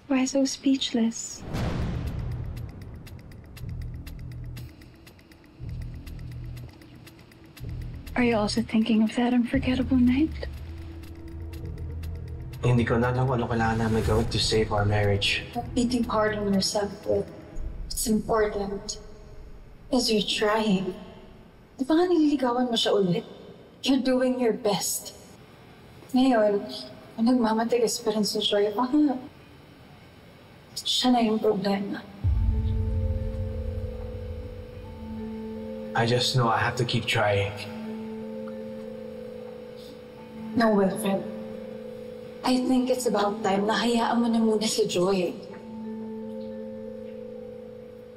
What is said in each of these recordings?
Why so speechless? Are you also thinking of that unforgettable night? Hindi ko na alam ano kailangan namin gawin to save our marriage. Don't be too hard on yourself, Will. It's important. Because you're trying. Di ba nga nililigawan mo siya ulit? You're doing your best. Ngayon, kung nagmamatigas pa rin sa Joy, baka siya na yung problema. I just know I have to keep trying. No, Wilfred. I think it's about time na hayaan mo na muna si Joy.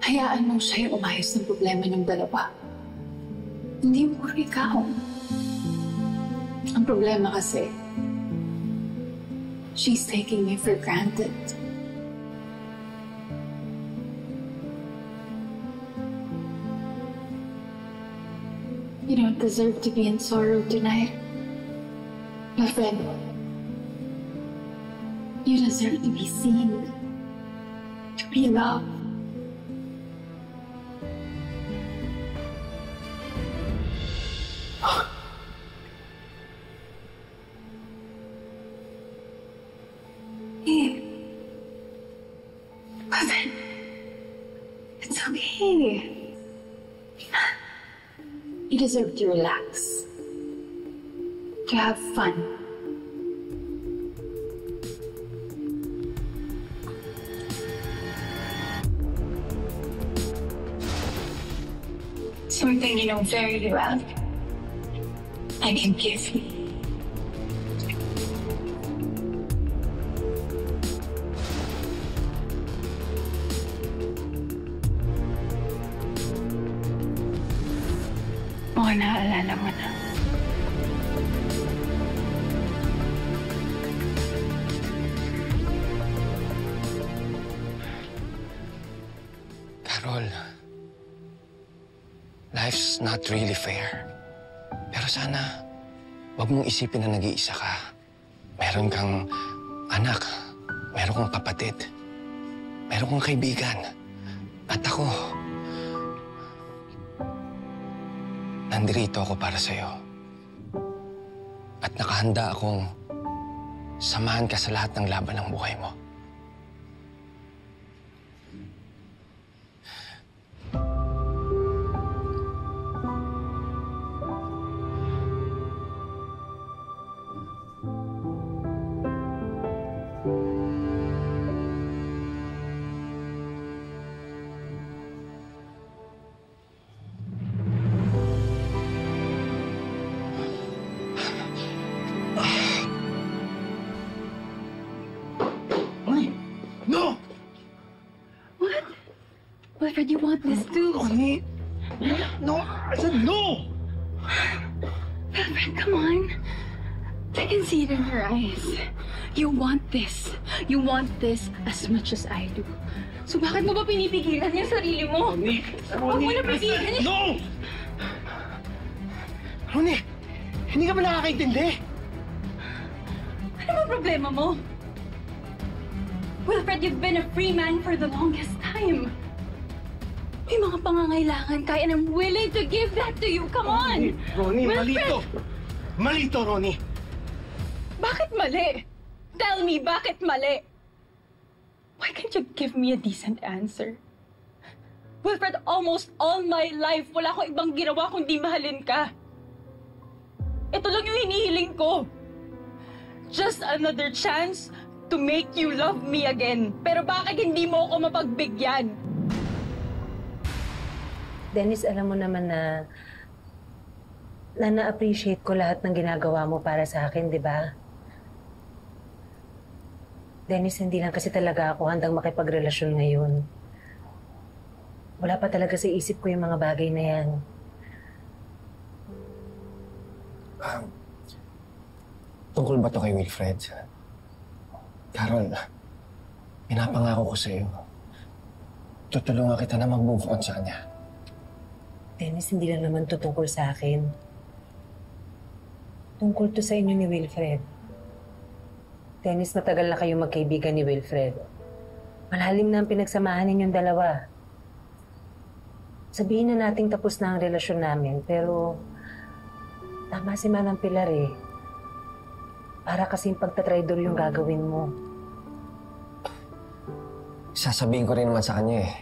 Hayaan mo siya yung umayos ng problema ng dalawa. Hindi mo ikaw. Ang problema kasi, she's taking me for granted. You don't deserve to be in sorrow tonight. My friend, you deserve to be seen, to be loved. Hey, Kevin, it's okay. You deserve to relax, to have fun. Something you know very well, I can give you. Mukhang naaalala mo na. Carol, life's not really fair. Pero sana, wag mong isipin na nag-iisa ka. Meron kang anak, meron kang kapatid, meron kang kaibigan. At ako, nandito ako para sa'yo. At nakahanda akong samahan ka sa lahat ng laban ng buhay mo. No! What? Wilfred, you want this too? Ronnie! No! I said no! Wilfred, come on. I can see it in your eyes. You want this. You want this as much as I do. So bakit mo ba pinipigilan yung sarili mo? Ronnie! Huwag mo na pigilan. No! Ronnie! Hindi ka ba nakakaintindi? Ano ba problema mo? Wilfred, you've been a free man for the longest time. May mga pangangailangan ka and I'm willing to give that to you. Come on! Ronnie, Wilfred! malito! Malito, Ronnie! Bakit mali? Tell me, bakit mali? Why can't you give me a decent answer? Wilfred, almost all my life, wala akong ibang ginawa kundi mahalin ka. Ito lang yung hinihiling ko. Just another chance to make you love me again. Pero bakit hindi mo ako mapagbigyan? Dennis, alam mo naman na na-appreciate ko lahat ng ginagawa mo para sa akin, di ba? Dennis, hindi lang kasi talaga ako handang makipagrelasyon ngayon. Wala pa talaga sa isip ko yung mga bagay na yan. Tungkol ba to kay Wilfred? Carol, pinapangako ko sa'yo. Tutulungan kita na mag-move on sa kanya. Dennis, hindi lang naman to tungkol sa akin. Tungkol to sa inyo ni Wilfred. Dennis, matagal na kayong magkaibigan ni Wilfred. Malalim na ang pinagsamahan ninyong dalawa. Sabihin na nating tapos na ang relasyon namin, pero tama si Manang Pilar eh. Para kasing pagtatraidor yung gagawin mo. Sasabihin ko rin naman sa kanya eh.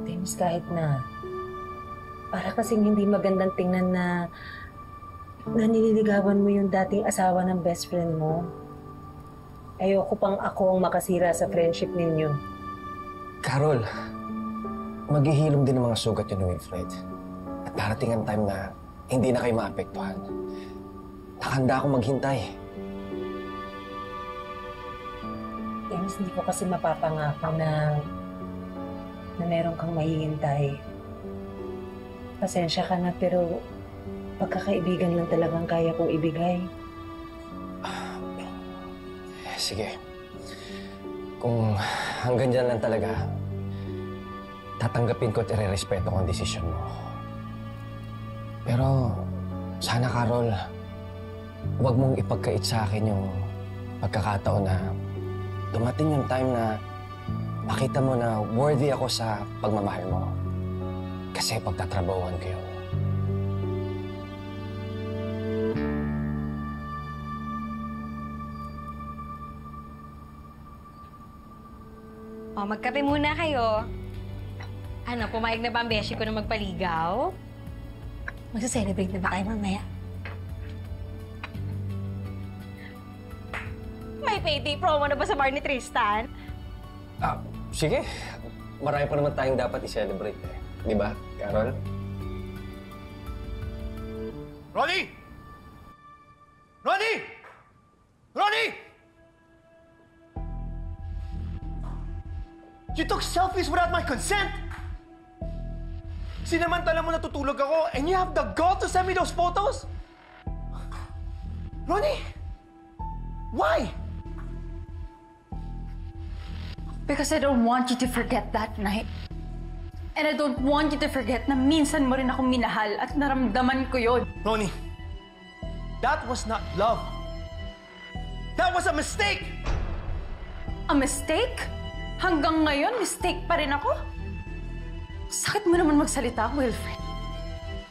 James, kahit na. Para kasing hindi magandang tingnan na nililigawan mo yung dating asawa ng best friend mo. Ayoko pang ako ang makasira sa friendship ninyo. Carol, maghihilom din ang mga sugat yun ni Wilfred. At darating ang time na hindi na kayo maapektuhan. Nakahanda akong maghintay. James, hindi ko kasi mapapangako na meron kang mahihintay. Pasensya ka na, pero pagkakaibigan lang talagang kaya kong ibigay. Sige. Kung hanggang dyan lang talaga, tatanggapin ko at irerespeto ko ang desisyon mo. Pero sana, Carol, huwag mong ipagkait sa akin yung pagkakataon na dumating yung time na makita mo na worthy ako sa pagmamahal mo. Kasi pagtatrabahuan kayo. O, magkape muna kayo. Ano, pumayag na ba ang beshi ko na magpaligaw? Magsa-celebrate na ba kayo mamaya? May payday promo na ba sa bar ni Tristan? Sige. Marami pa naman tayong dapat i-celebrate eh. Di ba, Carol? Ronnie! Ronnie! Ronnie! You took selfies without my consent! Sinamantala mo natutulog ako and you have the gall to send me those photos? Ronnie! Why? Because I don't want you to forget that night. And I don't want you to forget na minsan mo rin ako minahal at naramdaman ko yun. Ronnie, that was not love. That was a mistake! A mistake? Hanggang ngayon, mistake pa rin ako? Sakit mo naman magsalita, Wilfred.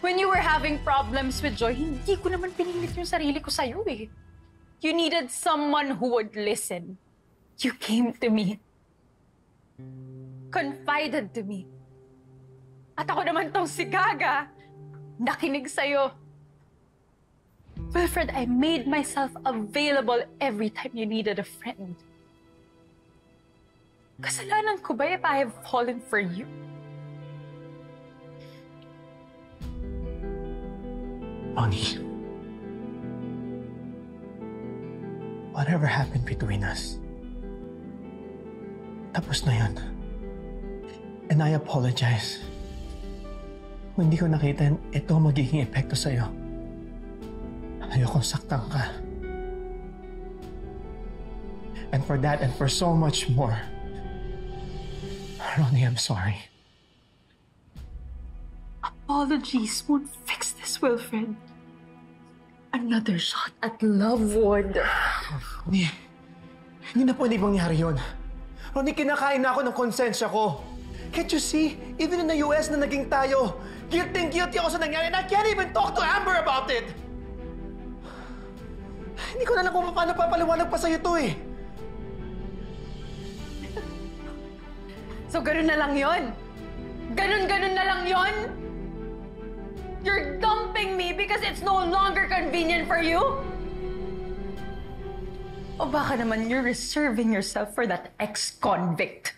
When you were having problems with Joy, hindi ko naman pinilit yung sarili ko sa'yo eh. You needed someone who would listen. You came to me. Confided to me. At ako naman tong si Gaga, nakinig sa'yo. Wilfred, I made myself available every time you needed a friend. Kasalanan ko ba if I have fallen for you? Ronnie, whatever happened between us, tapos na yun. And I apologize. Kung hindi ko nakita ito magiging epekto sa'yo. Ayokong saktan ka. And for that and for so much more, Ronnie, I'm sorry. Apologies won't fix this, Wilfred. Another shot at love would. Hindi na pwede mangyari yun. Ronnie, kinakain na ako ng konsensya ko. Can't you see? Even in the US na naging tayo, guilty ako sa nangyari and I can't even talk to Amber about it. Hindi ko na alam kung paano papaliwanag pa sa'yo to eh. So, ganun na lang yon? Ganun na lang yon? You're dumping me because it's no longer convenient for you? O baka naman you're reserving yourself for that ex-convict?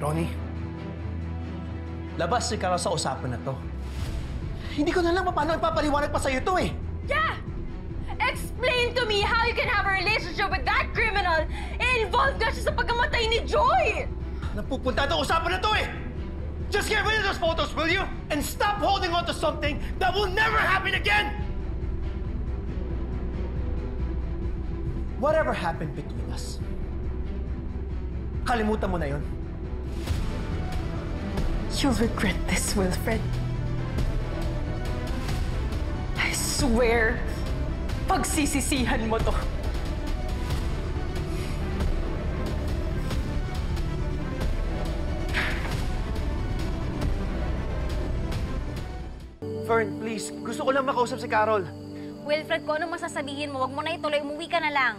Ronnie, labas si Carol sa usapan na to. Hindi ko na lang paano ipapaliwanag pa sa'yo to eh. Yeah! Explain to me how you can have a relationship with that criminal involved ka siya sa pagkamatay ni Joy! Napupunta itong usapan na to eh! Just get rid of those photos, will you? And stop holding on to something that will never happen again! Whatever happened between us, kalimutan mo na yun. You'll regret this, Wilfred. I swear, pagsisisihan mo to. Fern, please. Gusto ko lang makausap si Carol. Wilfred, kung anong masasabihin mo, wag mo na ituloy. Umuwi ka na lang.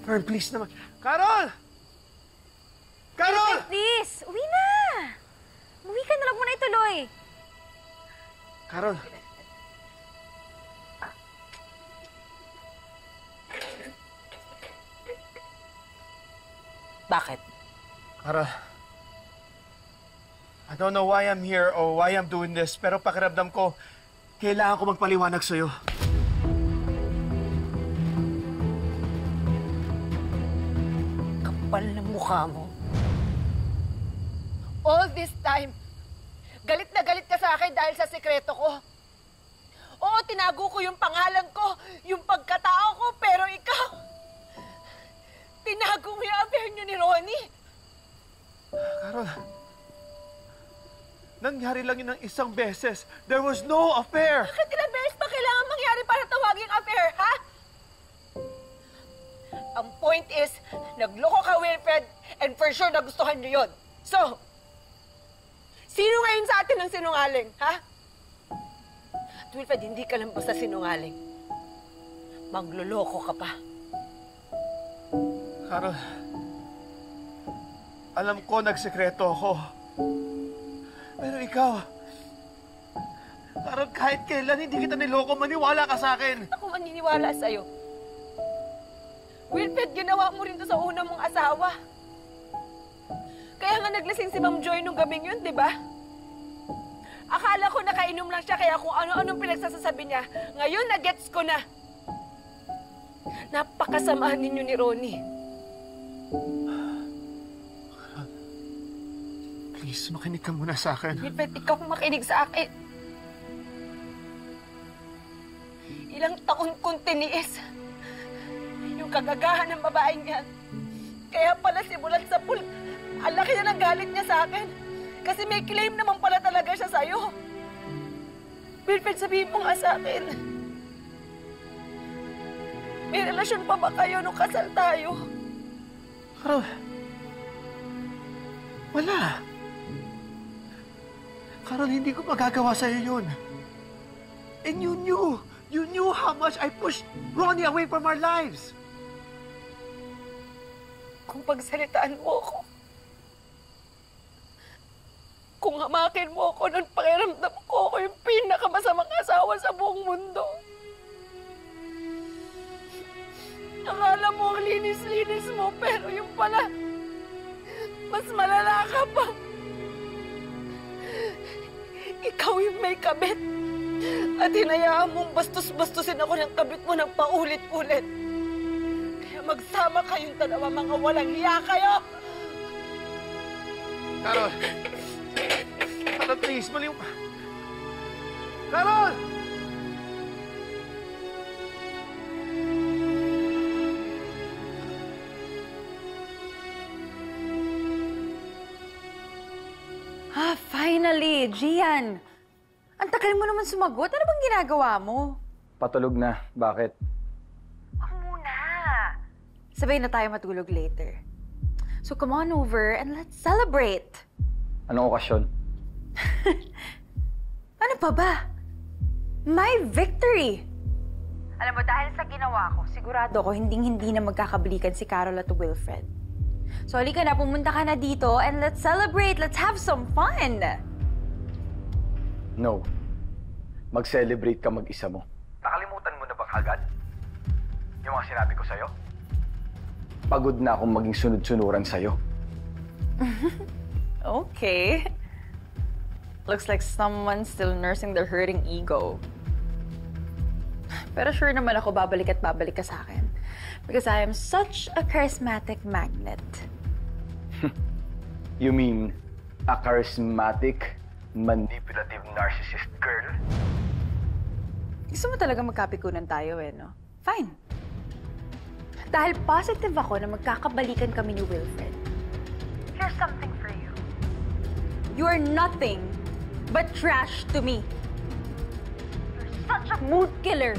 Fern, please naman. Carol! Carol! Please, uwi na! Umuwi ka na lang, wag mo na ituloy. Carol. Bakit? Carol. I don't know why I'm here or why I'm doing this, pero pakiramdam ko, kailangan ko magpaliwanag sa'yo. Kapal ng mukha mo. All this time, galit na galit ka sa akin dahil sa sikreto ko. Oo, tinago ko yung pangalan ko, yung pagkatao ko, pero ikaw, tinago mo yung affair niyo ni Ronnie. Carol, nangyari lang yun ng isang beses. There was no affair. Bakit ilang beses pa kailangan mangyari para tawaging affair, ha? Ang point is, nagloko ka, Wilfred, and for sure nagustuhan niyo yun. So, sino ngayon sa atin ang sinungaling, ha? At Wilfred, hindi ka lang basta sinungaling. Mangloloko ka pa. Carol, alam ko nagsekreto ako. Pero ikaw, Carol, kahit kailan hindi kita niloko, maniwala ka sa akin. Ako maniniwala sa'yo. Wilfred, ginawa mo rin to sa una mong asawa. Kaya nga naglasing si Ma'am Joy nung gabing yun, di ba? Akala ko nakainom lang siya, kaya kung ano-anong pinagsasasabi niya, ngayon na-gets ko na. Napakasamahan ninyo ni Ronnie. Please, makinig ka muna sa akin. Wilfred, ikaw makinig sa akin. Ilang taon kong tiniis yung kagagahan ng babaeng yan. Kaya pala simulat sa pool, ang laki na ng galit niya sa akin. Kasi may claim naman pala talaga siya sa'yo. Wilfred, sabihin mo nga sa akin. May relasyon pa ba kayo nung kasal tayo? Carol, wala. Carol, hindi ko magagawa sa'yo yun. And you knew how much I pushed Ronnie away from our lives. Kung pagsalitaan mo ako, kung hamakin mo ako, nun pakiramdam ko ako yung pinakamasamang asawa sa buong mundo. Akala mo ang linis-linis mo, pero yung pala, mas malala ka pa. Ikaw yung may kabit. At hinayaan mong bastos-bastusin ako ng kabit mo ng paulit-ulit. Kaya magsama kayong dalawa, mga walang hiya kayo! Carol! Carol, please, mali yung... Carol! Finally! Gian! Ang tagal mo naman sumagot. Ano bang ginagawa mo? Patulog na. Bakit? Wag muna. Sabay na tayo matulog later. So come on over and let's celebrate. Anong okasyon? Ano pa ba? My victory! Alam mo, dahil sa ginawa ko, sigurado ko hinding-hindi na magkakabalikan si Carol at Wilfred. So halika na, pumunta ka na dito and let's celebrate. Let's have some fun! No. Mag-celebrate ka mag-isa mo. Nakalimutan mo na ba kagad? Yung mga sinabi ko sa'yo? Pagod na akong maging sunod-sunuran sa'yo. Okay. Looks like someone's still nursing their hurting ego. Pero sure naman ako babalik at babalik ka sa akin. Because I am such a charismatic magnet. You mean a charismatic, manipulative narcissist girl? Gusto mo talaga magkapikunan tayo no? Fine. Dahil positive ako na magkakabalikan kami ni Wilfred. Here's something for you. You are nothing but trash to me. You're such a mood killer.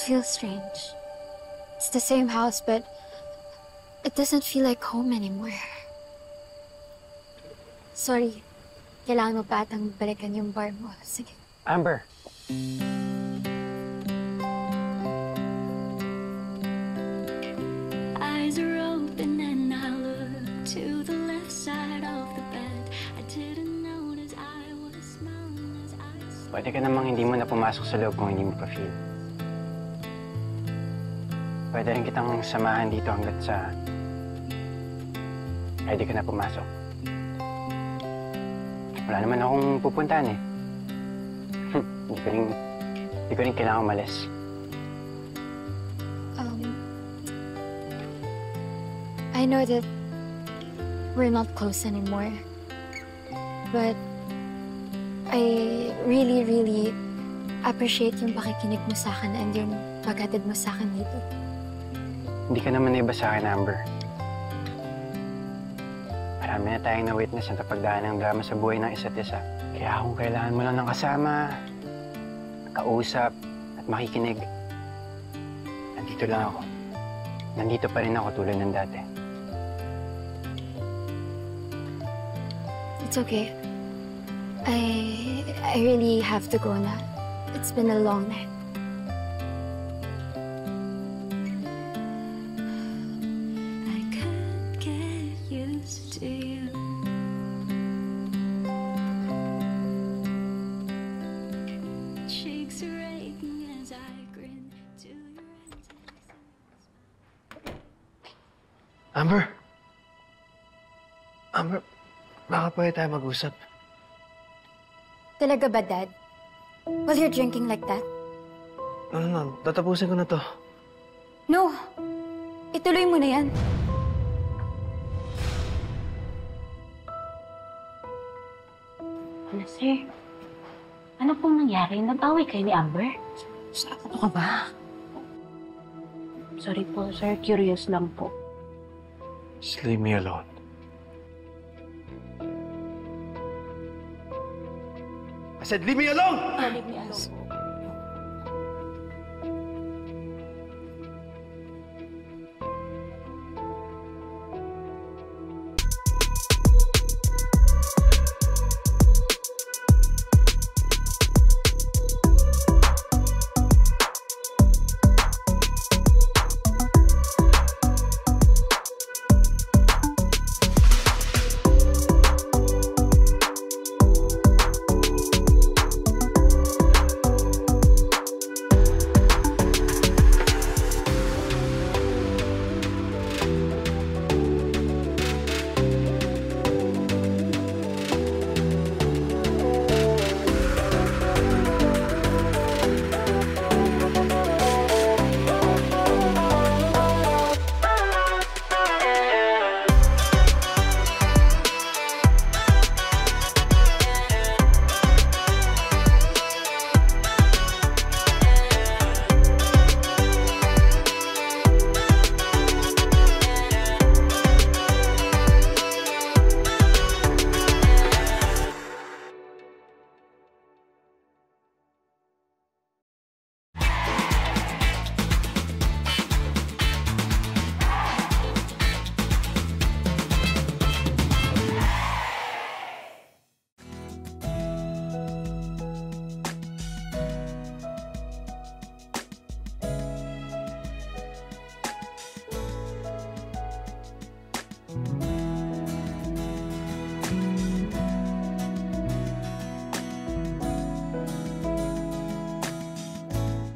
feels strange. It's the same house, but it doesn't feel like home anymore. Sorry. Kailangan mo pa atang balikan yung bar mo. Sige. Amber. Eyes are open and I look to the left side of the bed. I didn't notice I was smiling as I slept. Pwede ka namang hindi mo na pumasok sa loob kung hindi mo pa feel. Pwede rin kitang samahan dito hanggat sa ready ka na pumasok. Wala naman akong pupuntahan eh. Hindi ko rin kailangan umalis. I know that we're not close anymore. But I really, really appreciate yung pakikinig mo sa akin and yung paghatid mo sa akin dito. Hindi ka naman naiba sa akin, Amber. Marami na tayong na-witness ang kapagdaan ng drama sa buhay ng isa't isa. Kaya kung kailangan mo lang ng kasama, kausap, at makikinig, nandito lang ako. Nandito pa rin ako tulad ng dati. It's okay. I really have to go now. It's been a long night. I can't get used to you. Cheeks are aching as I grin to your Amber? Amber, baka pwede tayo mag-usap. Talaga ba, Dad? While you're drinking like that? No, tatapusin ko na to. No! Ituloy mo na yan. Ano, sir? Ano pong nangyari? Nag-away kayo ni Amber? Ano ka ba? Sorry po, sir. Curious lang po. Just leave me alone. I said, leave me alone! Leave me alone po.